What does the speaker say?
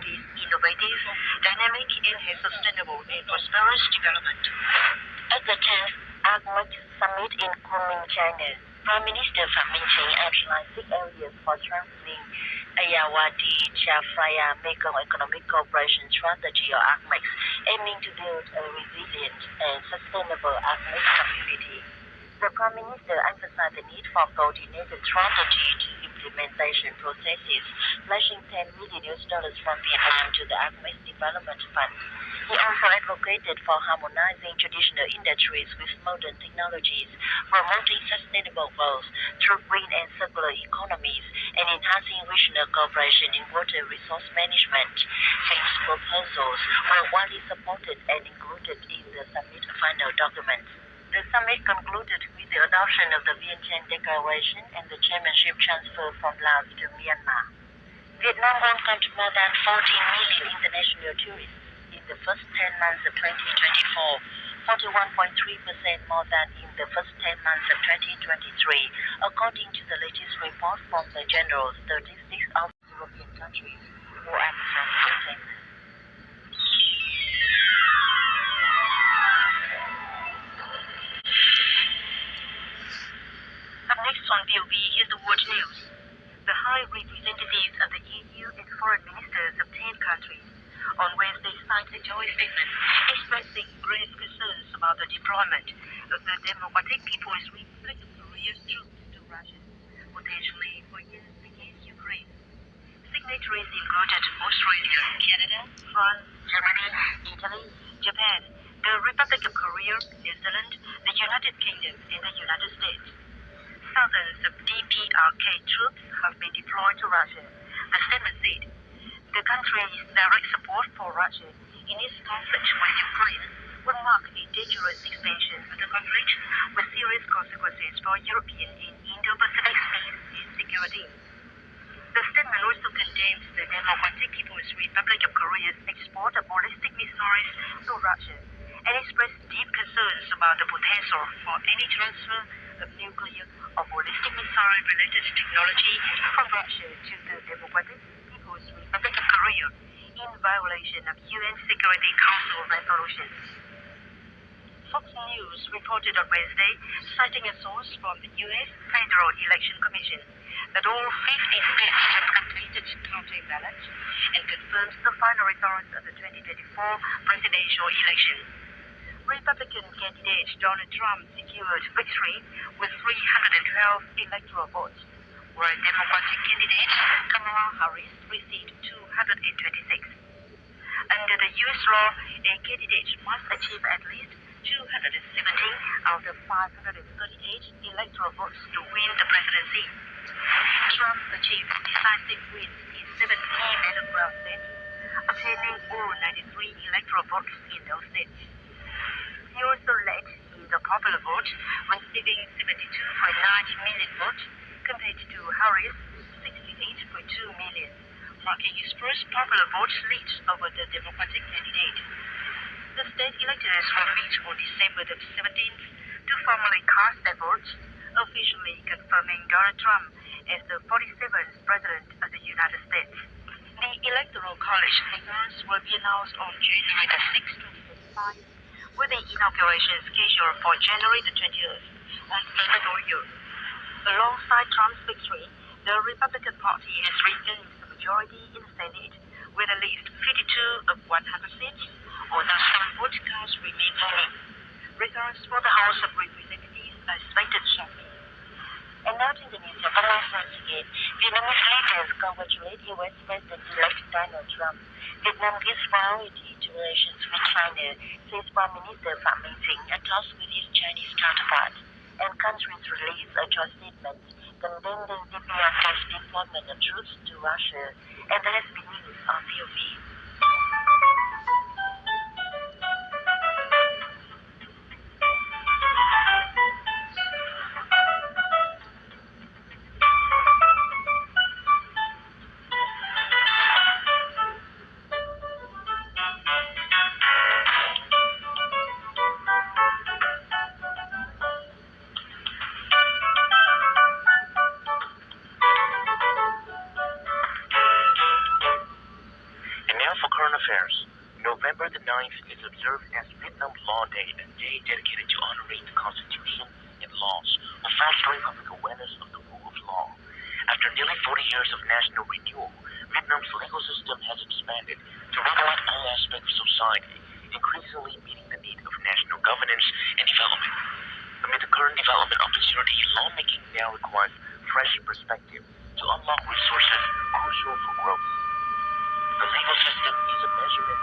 is innovative, dynamic, and has sustainable and prosperous development. At the 10th APEC Summit in Kunming, China, Prime Minister Phạm Minh Chính outlined 6 areas for strengthening Ayeyarwady-Chao-Phraya Mekong Economic Cooperation Strategy, or APEC, aiming to build a resilient and sustainable APEC community. The Prime Minister emphasized the need for coordinated strategy to implementation processes, pledging $10 million from Vietnam to the APEC Development Fund. He also advocated for harmonizing traditional industries with modern technologies, promoting sustainable growth through green and circular economies, and enhancing regional cooperation in water resource management. These proposals were widely supported and included in the summit final documents. The summit concluded with the adoption of the Vientiane Declaration and the chairmanship transfer from Laos to Myanmar. Vietnam welcomed more than 14 million international tourists in the first 10 months of 2024, 41.3% more than in the first 10 months of 2023, according to the latest report from the General Statistics of European countries who act from September. Up next on VOV, here's the world news. The High Representatives of the EU and foreign ministers of 10 countries on Wednesday signed a joint statement expressing grave concerns about the deployment of the Democratic People's Republic of Korea's troops to Russia, potentially for use against Ukraine. Signatories included Australia, Canada, France, Germany, Italy, Japan, the Republic of Korea, New Zealand, the United Kingdom, and the United States. Thousands of DPRK troops have been deployed to Russia. The statement said the country's direct support for Russia in its conflict with Ukraine will mark a dangerous expansion of the conflict with serious consequences for European and Indo-Pacific space and security. The statement also condemns the Democratic People's Republic of Korea's export of ballistic missiles to Russia and expressed deep concerns about the potential for any transfer of nuclear or ballistic missile-related technology from Russia to the Democratic People's Republic of Korea in violation of UN Security Council resolutions. Fox News reported on Wednesday, citing a source from the U.S. Federal Election Commission, that all 50 states have completed counting ballots and confirmed the final results of the 2024 presidential election. Republican candidate Donald Trump secured victory with 312 electoral votes, while Democratic candidate Kamala Harris received 226. Under the U.S. law, a candidate must achieve at least 270 out of 538 electoral votes to win the presidency. Trump achieved decisive wins in 7 key battleground states, obtaining all 93 electoral votes in those states. He also led in the popular vote, receiving 72.9 million votes, compared to Harris' 68.2 million, marking his first popular vote lead over the Democratic candidate. The state electors will meet on December the 17th to formally cast their votes, officially confirming Donald Trump as the 47th President of the United States. The Electoral College results will be announced on January the 6th, 2025, with the inauguration scheduled for January the 20th on February year. Alongside Trump's victory, the Republican Party has regained the majority in the Senate with at least 52 of 100 seats, although some vote counts remain low. Results for the House of Representatives are expected shortly. And now to the news of the last once again, Vietnamese leaders congratulate U.S. President-elect Donald Trump. Vietnam gives priority to relations with China, says Prime Minister Phạm Minh Chính at talks with his Chinese counterpart. And countries release a joint statement condemning DPRK's deployment of troops to Russia. And that has been news on VOV. Now for current affairs. November the 9th is observed as Vietnam Law Day, a day dedicated to honoring the Constitution and laws while fostering public awareness of the rule of law. After nearly 40 years of national renewal, Vietnam's legal system has expanded to regulate all aspects of society, increasingly meeting the need of national governance and development. Amid the current development opportunity, lawmaking now requires fresh perspective to unlock resources crucial for growth. The legal system is a measurement